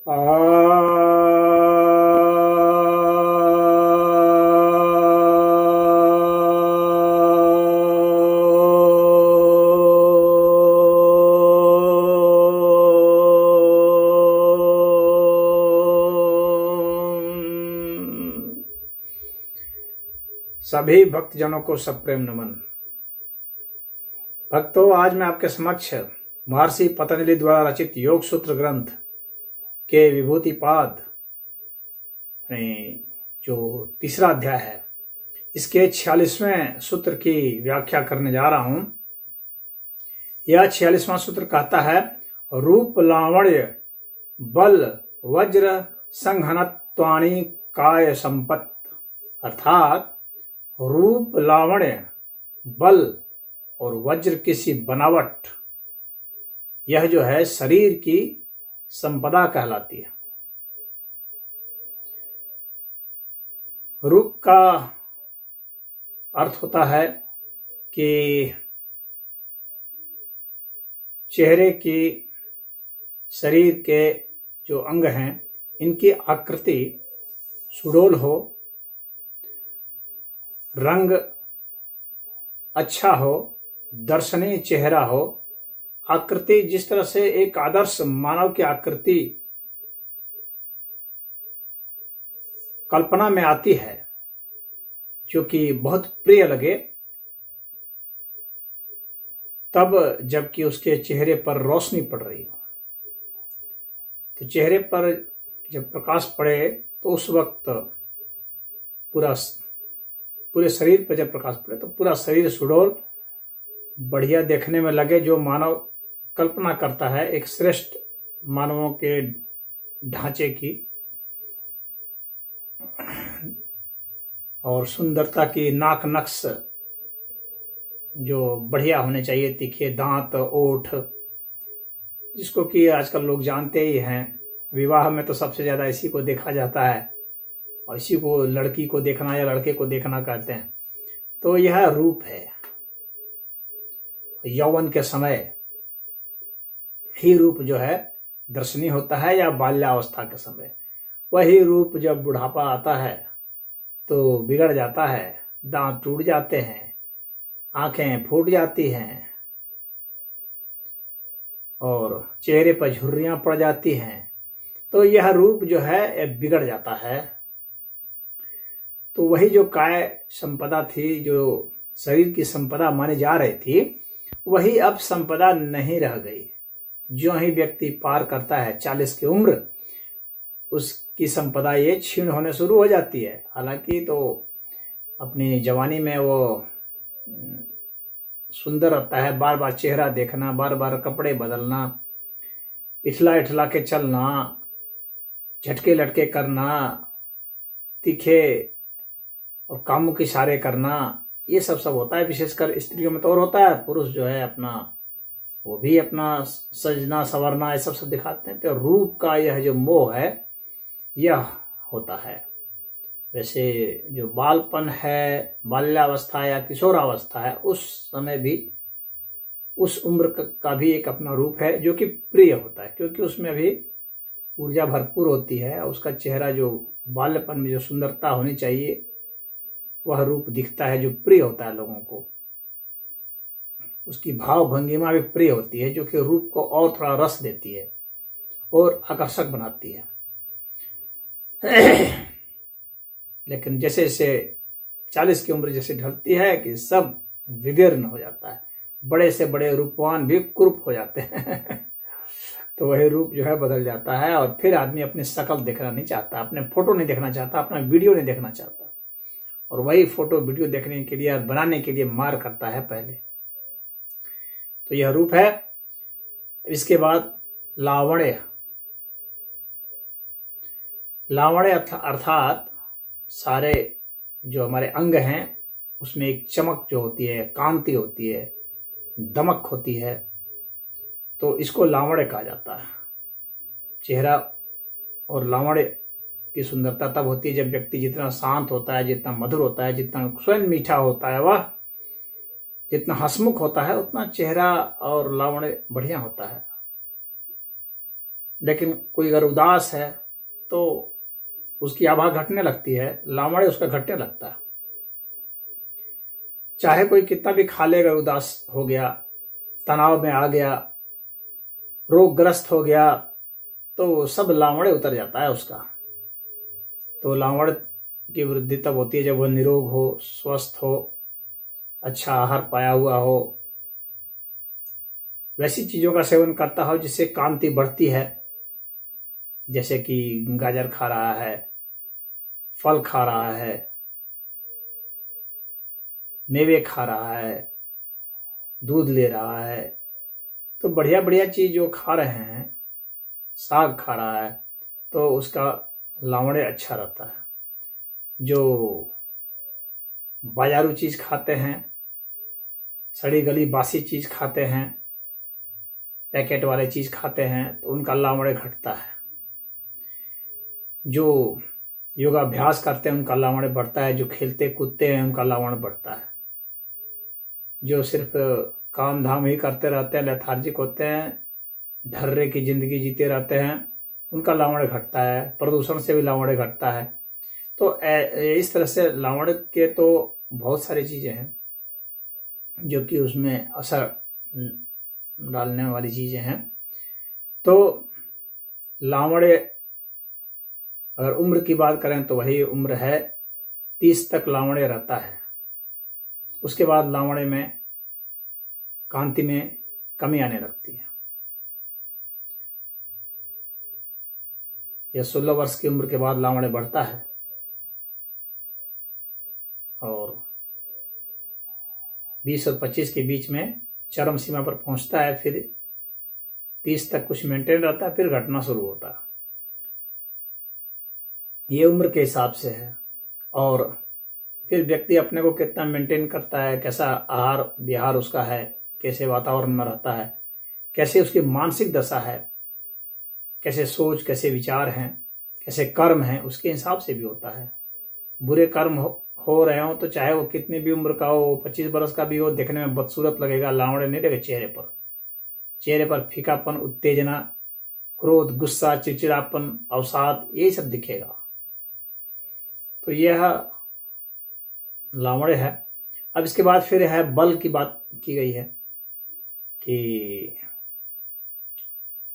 आ सभी भक्तजनों को सप्रेम नमन। भक्तों, आज मैं आपके समक्ष महर्षि पतंजलि द्वारा रचित योग सूत्र ग्रंथ के विभूतिपाद जो तीसरा अध्याय है, इसके 46वें सूत्र की व्याख्या करने जा रहा हूं। यह 46वां सूत्र कहता है, रूप लावण्य बल वज्र संघनत्वानि काय संपत्। अर्थात रूप लावण्य बल और वज्र किसी बनावट, यह जो है शरीर की संपदा कहलाती है। रूप का अर्थ होता है कि चेहरे की, शरीर के जो अंग हैं, इनकी आकृति सुडौल हो, रंग अच्छा हो, दर्शनीय चेहरा हो। आकृति जिस तरह से एक आदर्श मानव की आकृति कल्पना में आती है, जो कि बहुत प्रिय लगे, तब जबकि उसके चेहरे पर रोशनी पड़ रही हो। तो चेहरे पर जब प्रकाश पड़े तो उस वक्त पूरे शरीर पर जब प्रकाश पड़े तो पूरा शरीर सुडौल बढ़िया देखने में लगे, जो मानव कल्पना करता है एक श्रेष्ठ मानवों के ढांचे की और सुंदरता की। नाक नक्श जो बढ़िया होने चाहिए, तीखे दांत, ओठ, जिसको कि आजकल लोग जानते ही हैं। विवाह में तो सबसे ज्यादा इसी को देखा जाता है और इसी को लड़की को देखना या लड़के को देखना कहते हैं। तो यह रूप है। यौवन के समय ही रूप जो है दर्शनीय होता है, या बाल्यावस्था के समय। वही रूप जब बुढ़ापा आता है तो बिगड़ जाता है, दांत टूट जाते हैं, आंखें फूट जाती हैं और चेहरे पर झुर्रियां पड़ जाती हैं। तो यह रूप जो है बिगड़ जाता है। तो वही जो काय संपदा थी, जो शरीर की संपदा मानी जा रही थी, वही अब संपदा नहीं रह गई। जो ही व्यक्ति पार करता है 40 की उम्र, उसकी संपदा ये क्षीण होने शुरू हो जाती है। हालांकि तो अपनी जवानी में वो सुंदर रहता है, बार बार चेहरा देखना, बार बार कपड़े बदलना, इठला इठला के चलना, झटके लटके करना, तीखे और कामुक इशारे करना, ये सब होता है। विशेषकर स्त्रियों में तो और होता है। पुरुष जो है अपना, वो भी अपना सजना संवरना, ये सब दिखाते हैं। तो रूप का यह जो मोह है, यह होता है। वैसे जो बालपन है, बाल्यावस्था या किशोरावस्था है, उस समय भी, उस उम्र का भी एक अपना रूप है जो कि प्रिय होता है, क्योंकि उसमें अभी ऊर्जा भरपूर होती है। उसका चेहरा जो बाल्यपन में जो सुंदरता होनी चाहिए, वह रूप दिखता है जो प्रिय होता है लोगों को। उसकी भाव भंगिमा भी प्रिय होती है, जो कि रूप को और थोड़ा रस देती है और आकर्षक बनाती है। लेकिन जैसे जैसे 40 की उम्र जैसे ढलती है कि सब विदीर्ण हो जाता है, बड़े से बड़े रूपवान भी कुरूप हो जाते हैं। तो वही रूप जो है बदल जाता है और फिर आदमी अपनी शक्ल देखना नहीं चाहता, अपने फोटो नहीं देखना चाहता, अपना वीडियो नहीं देखना चाहता, और वही फोटो वीडियो देखने के लिए और बनाने के लिए मार करता है पहले। तो यह रूप है। इसके बाद लावण्य। लावण्य अर्थात सारे जो हमारे अंग हैं उसमें एक चमक जो होती है, कांति होती है, दमक होती है, तो इसको लावण्य कहा जाता है। चेहरा और लावण्य की सुंदरता तब होती है जब व्यक्ति जितना शांत होता है, जितना मधुर होता है, जितना स्वयं मीठा होता है, वह जितना हंसमुख होता है, उतना चेहरा और लावण्य बढ़िया होता है। लेकिन कोई अगर उदास है तो उसकी आभा घटने लगती है, लावण्य उसका घटने लगता है। चाहे कोई कितना भी खा ले, अगर उदास हो गया, तनाव में आ गया, रोगग्रस्त हो गया, तो सब लावण्य उतर जाता है उसका। तो लावण्य की वृद्धि तब होती है जब वह निरोग हो, स्वस्थ हो, अच्छा आहार पाया हुआ हो, वैसी चीजों का सेवन करता हो जिससे कांति बढ़ती है। जैसे कि गाजर खा रहा है, फल खा रहा है, मेवे खा रहा है, दूध ले रहा है, तो बढ़िया बढ़िया चीज जो खा रहे हैं, साग खा रहा है, तो उसका लावण्य अच्छा रहता है। जो बाजारू चीज खाते हैं, सड़ी गली बासी चीज खाते हैं, पैकेट वाले चीज खाते हैं, तो उनका लावण्य घटता है। जो योगाभ्यास करते हैं उनका लावण्य बढ़ता है, जो खेलते कूदते हैं उनका लावण्य बढ़ता है। जो सिर्फ काम धाम ही करते रहते हैं, लेथार्जिक होते हैं, ढर्रे की जिंदगी जीते रहते हैं, उनका लावण्य घटता है। प्रदूषण से भी लावण्य घटता है। तो इस तरह से लावण्य के तो बहुत सारी चीज़ें हैं जो कि उसमें असर डालने वाली चीज़ें हैं। तो लावण्य अगर उम्र की बात करें तो वही उम्र है, 30 तक लावण्य रहता है। उसके बाद लावण्य में, कांति में कमी आने लगती है। यह 16 वर्ष की उम्र के बाद लावण्य बढ़ता है और 20 और 25 के बीच में चरम सीमा पर पहुंचता है। फिर 30 तक कुछ मेंटेन रहता है, फिर घटना शुरू होता है। ये उम्र के हिसाब से है। और फिर व्यक्ति अपने को कितना मेंटेन करता है, कैसा आहार विहार उसका है, कैसे वातावरण में रहता है, कैसे उसकी मानसिक दशा है, कैसे सोच, कैसे विचार हैं, कैसे कर्म हैं, उसके हिसाब से भी होता है। बुरे कर्म हो रहे हो तो चाहे वो कितनी भी उम्र का हो, 25 वर्ष का भी हो, देखने में बदसूरत लगेगा, लावण्य नहीं लगेगा चेहरे पर फीकापन, उत्तेजना, क्रोध, गुस्सा, चिड़चिड़ापन, अवसाद, यही सब दिखेगा। तो यह लावण्य है। अब इसके बाद फिर है बल की बात की गई है कि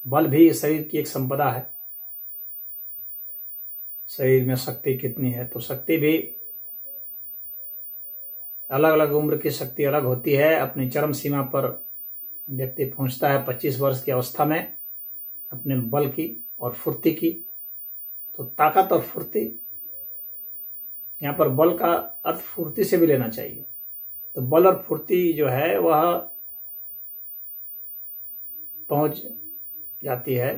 बल भी शरीर की एक संपदा है। शरीर में शक्ति कितनी है, तो शक्ति भी अलग अलग उम्र की शक्ति अलग होती है। अपनी चरम सीमा पर व्यक्ति पहुंचता है 25 वर्ष की अवस्था में अपने बल की और फुर्ती की। तो ताकत और फुर्ती, यहाँ पर बल का अर्थ फुर्ती से भी लेना चाहिए। तो बल और फुर्ती जो है वह पहुंच जाती है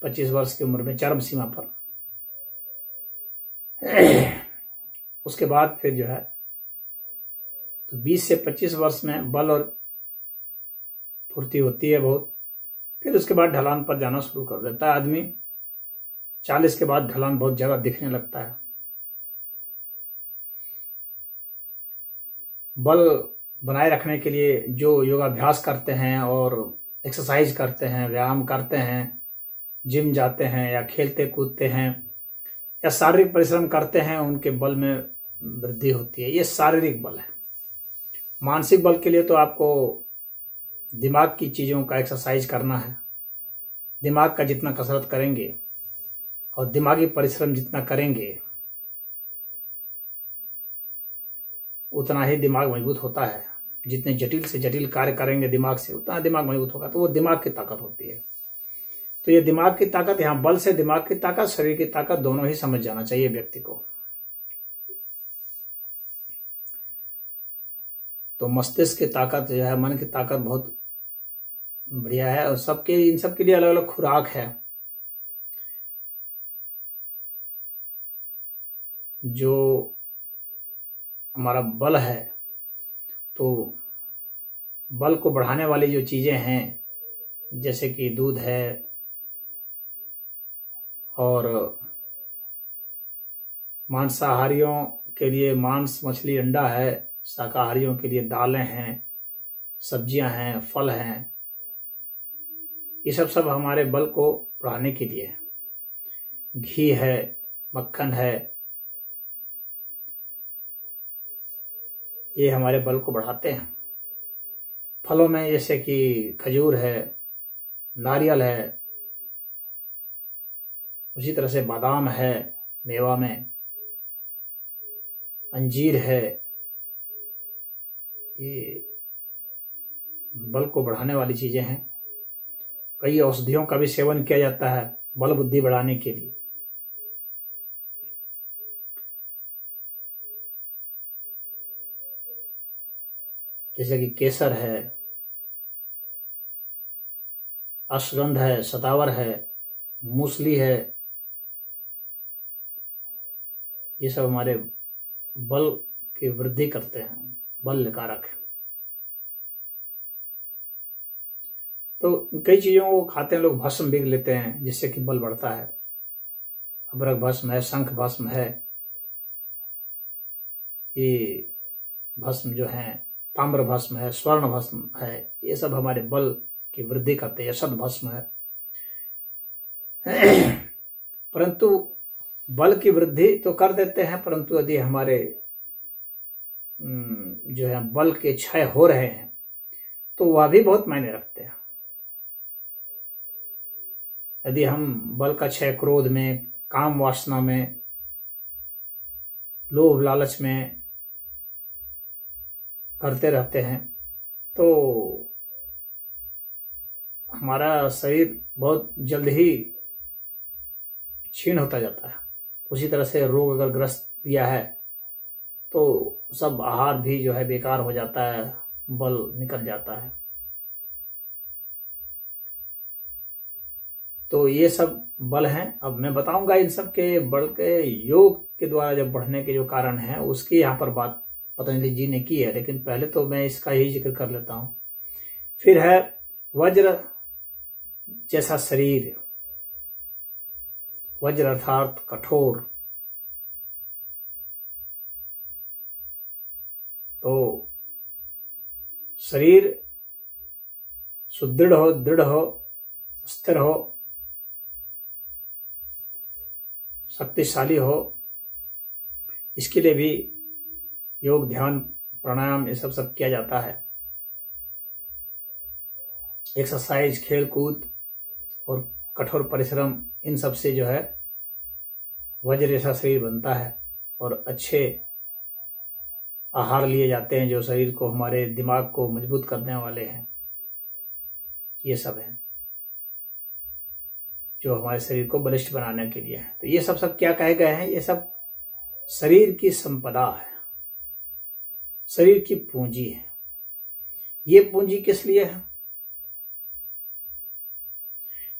25 वर्ष की उम्र में चरम सीमा पर। उसके बाद फिर जो है तो 20 से 25 वर्ष में बल और फुर्ती होती है बहुत। फिर उसके बाद ढलान पर जाना शुरू कर देता है आदमी। 40 के बाद ढलान बहुत ज़्यादा दिखने लगता है। बल बनाए रखने के लिए जो योगाभ्यास करते हैं और एक्सरसाइज करते हैं, व्यायाम करते हैं, जिम जाते हैं या खेलते कूदते हैं या शारीरिक परिश्रम करते हैं, उनके बल में वृद्धि होती है। ये शारीरिक बल है। मानसिक बल के लिए तो आपको दिमाग की चीज़ों का एक्सरसाइज करना है। दिमाग का जितना कसरत करेंगे और दिमागी परिश्रम जितना करेंगे उतना ही दिमाग मजबूत होता है। जितने जटिल से जटिल कार्य करेंगे दिमाग से, उतना दिमाग मजबूत होगा। तो वो दिमाग की ताकत होती है। तो ये दिमाग की ताकत, यहाँ बल से दिमाग की ताकत, शरीर की ताकत दोनों ही समझ जाना चाहिए व्यक्ति को। तो मस्तिष्क की ताकत जो है, मन की ताकत बहुत बढ़िया है। और इन सब के लिए अलग अलग खुराक है। जो हमारा बल है, तो बल को बढ़ाने वाली जो चीज़ें हैं, जैसे कि दूध है और मांसाहारियों के लिए मांस, मछली, अंडा है, शाकाहारियों के लिए दालें हैं, सब्जियां हैं, फल हैं, ये सब हमारे बल को बढ़ाने के लिए। घी है, मक्खन है, ये हमारे बल को बढ़ाते हैं। फलों में जैसे कि खजूर है, नारियल है, उसी तरह से बादाम है, मेवा में अंजीर है, ये बल को बढ़ाने वाली चीज़ें हैं। कई औषधियों का भी सेवन किया जाता है बल बुद्धि बढ़ाने के लिए। जैसे कि केसर है, अश्वगंध है, शतावर है, मूसली है, ये सब हमारे बल की वृद्धि करते हैं, बल कारक है। तो कई चीज़ों को खाते हैं लोग, भस्म भी लेते हैं जिससे कि बल बढ़ता है। अबरक भस्म है, शंख भस्म है, ये भस्म जो है, ताम्र भस्म है, स्वर्ण भस्म है, ये सब हमारे बल की वृद्धि करते हैं। यशत भस्म है। परंतु बल की वृद्धि तो कर देते हैं, परंतु यदि हमारे जो है बल के क्षय हो रहे हैं तो वह भी बहुत मायने रखते हैं। यदि हम बल का क्षय क्रोध में, काम वासना में, लोभ लालच में करते रहते हैं तो हमारा शरीर बहुत जल्द ही क्षीण होता जाता है। उसी तरह से रोग अगर ग्रस्त दिया है तो सब आहार भी जो है बेकार हो जाता है, बल निकल जाता है। तो ये सब बल हैं। अब मैं बताऊंगा इन सब के बल के योग के द्वारा जब बढ़ने के जो कारण हैं उसकी यहाँ पर बात पतंजलि जी ने की है, लेकिन पहले तो मैं इसका ही जिक्र कर लेता हूँ। फिर है वज्र जैसा शरीर। वज्र अर्थात कठोर। तो शरीर सुदृढ़ हो, दृढ़ हो, स्थिर हो, शक्तिशाली हो, इसके लिए भी योग, ध्यान, प्राणायाम ये सब किया जाता है। एक्सरसाइज, खेल कूद और कठोर परिश्रम, इन सब से जो है वज्र जैसा शरीर बनता है। और अच्छे आहार लिए जाते हैं जो शरीर को, हमारे दिमाग को मजबूत करने वाले हैं। ये सब है जो हमारे शरीर को बलिष्ठ बनाने के लिए है। तो ये सब क्या कहे गए हैं? ये सब शरीर की संपदा है, शरीर की पूंजी है। ये पूंजी किस लिए है?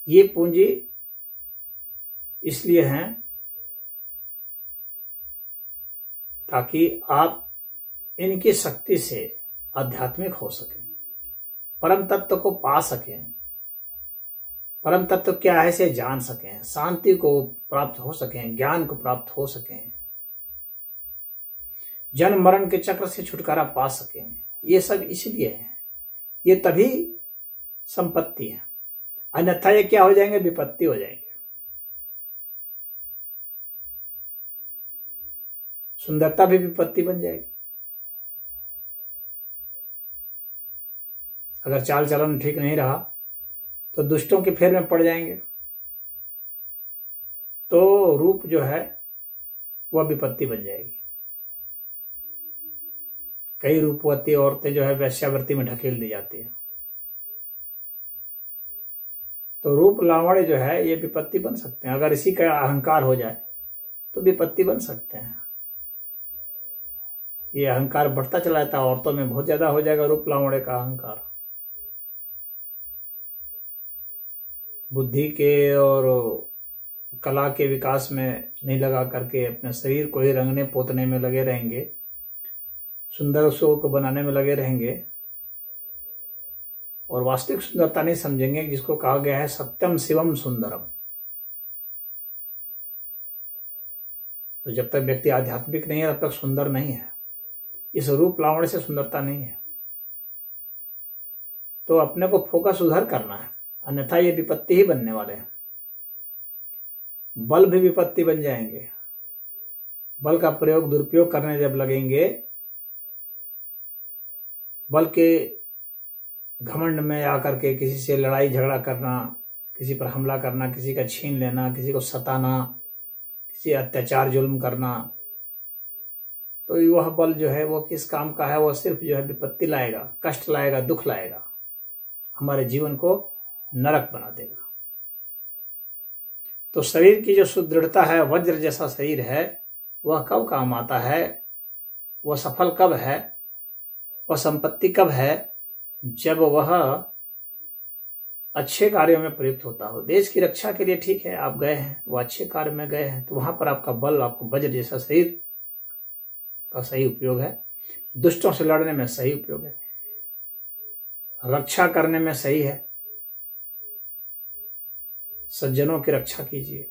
ये पूंजी इसलिए है ताकि आप इनकी शक्ति से आध्यात्मिक हो सकें, परम तत्व को पा सकें, परम तत्व क्या है इसे जान सकें, शांति को प्राप्त हो सकें, ज्ञान को प्राप्त हो सकें, जन्म मरण के चक्र से छुटकारा पा सकें। ये सब इसलिए है। ये तभी संपत्ति है, अन्यथा ये क्या हो जाएंगे? विपत्ति हो जाएंगे। सुंदरता भी विपत्ति बन जाएगी। अगर चाल चलन ठीक नहीं रहा तो दुष्टों के फेर में पड़ जाएंगे, तो रूप जो है वह विपत्ति बन जाएगी। कई रूपवती औरतें जो है वेश्यावृत्ति में ढकेल दी जाती है। तो रूप लावण्य जो है ये विपत्ति बन सकते हैं। अगर इसी का अहंकार हो जाए तो विपत्ति बन सकते हैं। ये अहंकार बढ़ता चला जाता है, औरतों में बहुत ज्यादा हो जाएगा रूप लावण्य का अहंकार। बुद्धि के और कला के विकास में नहीं लगा करके अपने शरीर को ही रंगने पोतने में लगे रहेंगे, सुंदर शो को बनाने में लगे रहेंगे और वास्तविक सुंदरता नहीं समझेंगे, जिसको कहा गया है सत्यम शिवम सुंदरम। तो जब तक व्यक्ति आध्यात्मिक नहीं है तब तक सुंदर नहीं है। इस रूप लावण्य से सुंदरता नहीं है। तो अपने को फोकस उधर करना है, अन्यथा ये विपत्ति ही बनने वाले हैं। बल भी विपत्ति बन जाएंगे। बल का प्रयोग दुरुपयोग करने जब लगेंगे, बल के घमंड में आकर के किसी से लड़ाई झगड़ा करना, किसी पर हमला करना, किसी का छीन लेना, किसी को सताना, किसी अत्याचार जुल्म करना, तो वह बल जो है वो किस काम का है? वो सिर्फ जो है विपत्ति लाएगा, कष्ट लाएगा, दुख लाएगा, हमारे जीवन को नरक बना देगा। तो शरीर की जो सुदृढ़ता है, वज्र जैसा शरीर है, वह कब काम आता है? वह सफल कब है? वह संपत्ति कब है? जब वह अच्छे कार्यों में प्रयुक्त होता हो। देश की रक्षा के लिए ठीक है, आप गए हैं, वो अच्छे कार्य में गए हैं, तो वहां पर आपका बल, आपको वज्र जैसा शरीर का सही उपयोग है। दुष्टों से लड़ने में सही उपयोग है, रक्षा करने में सही है, सज्जनों की रक्षा कीजिए,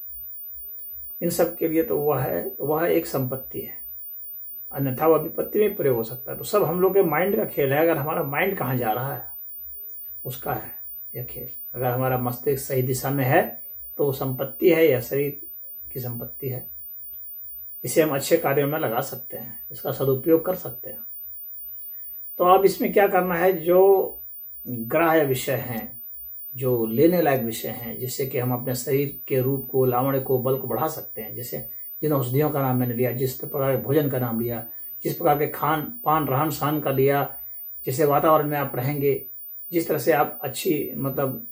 इन सब के लिए तो वह एक संपत्ति है। अन्यथा वह विपत्ति में प्रयोग हो सकता है। तो सब हम लोग के माइंड का खेल है। अगर हमारा माइंड कहाँ जा रहा है, उसका है यह खेल। अगर हमारा मस्तिष्क सही दिशा में है तो संपत्ति है, या शरीर की संपत्ति है। इसे हम अच्छे कार्यों में लगा सकते हैं, इसका सदुपयोग कर सकते हैं। तो अब इसमें क्या करना है? जो ग्राह्य विषय हैं, जो लेने लायक विषय हैं, जिससे कि हम अपने शरीर के रूप को, लावण्य को, बल को बढ़ा सकते हैं। जैसे जिन औषधियों का नाम मैंने लिया, जिस प्रकार के भोजन का नाम लिया, जिस प्रकार के खान पान रहन सहन का लिया, जैसे वातावरण में आप रहेंगे, जिस तरह से आप अच्छी मतलब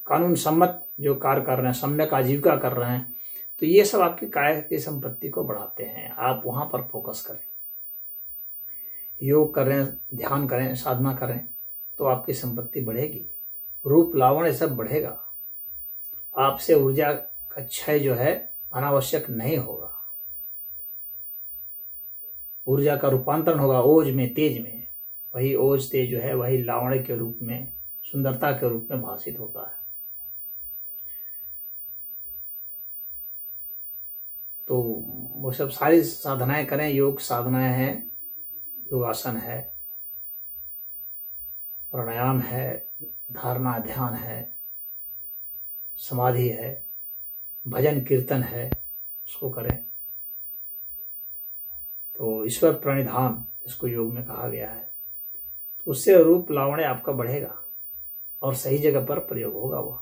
कानून सम्मत जो कार्य कर रहे हैं, सम्यक आजीविका कर रहे हैं, तो ये सब आपकी काय की संपत्ति को बढ़ाते हैं। आप वहाँ पर फोकस करें, योग करें, ध्यान करें, साधना करें, तो आपकी संपत्ति बढ़ेगी, रूप लावण्य सब बढ़ेगा। आपसे ऊर्जा का क्षय जो है अनावश्यक नहीं होगा, ऊर्जा का रूपांतरण होगा ओज में, तेज में। वही ओज तेज जो है वही लावण्य के रूप में, सुंदरता के रूप में भाषित होता है। तो वो सब सारी साधनाएं करें, योग साधनाएं हैं, योगासन है, प्राणायाम है, धारणा ध्यान है, समाधि है, भजन कीर्तन है, उसको करें। तो ईश्वर प्रणिधान इसको योग में कहा गया है। तो उससे रूप लावण्य आपका बढ़ेगा और सही जगह पर प्रयोग होगा वह।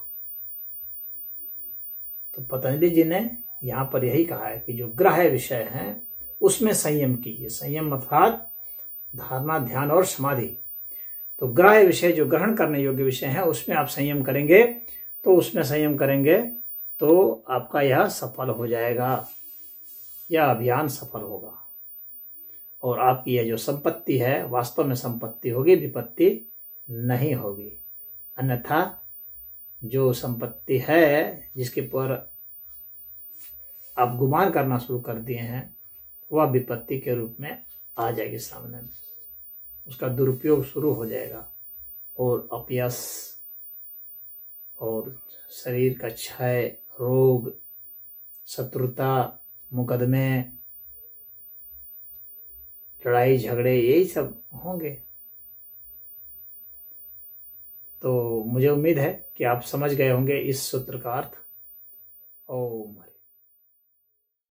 तो पतंजलि जी ने यहाँ पर यही कहा है कि जो ग्राह्य विषय हैं उसमें संयम कीजिए। संयम अर्थात धारणा ध्यान और समाधि। तो ग्राह्य विषय जो ग्रहण करने योग्य विषय हैं उसमें आप संयम करेंगे, तो उसमें संयम करेंगे तो आपका यह सफल हो जाएगा, यह अभियान सफल होगा। और आपकी यह जो संपत्ति है वास्तव में संपत्ति होगी, विपत्ति नहीं होगी। अन्यथा जो संपत्ति है जिसके पर आप गुमान करना शुरू कर दिए हैं, वह विपत्ति के रूप में आ जाएगी सामने में, उसका दुरुपयोग शुरू हो जाएगा और अपयश और शरीर का क्षय, रोग, शत्रुता, मुकदमे, लड़ाई झगड़े, यही सब होंगे। तो मुझे उम्मीद है कि आप समझ गए होंगे इस सूत्र का अर्थ। ओम।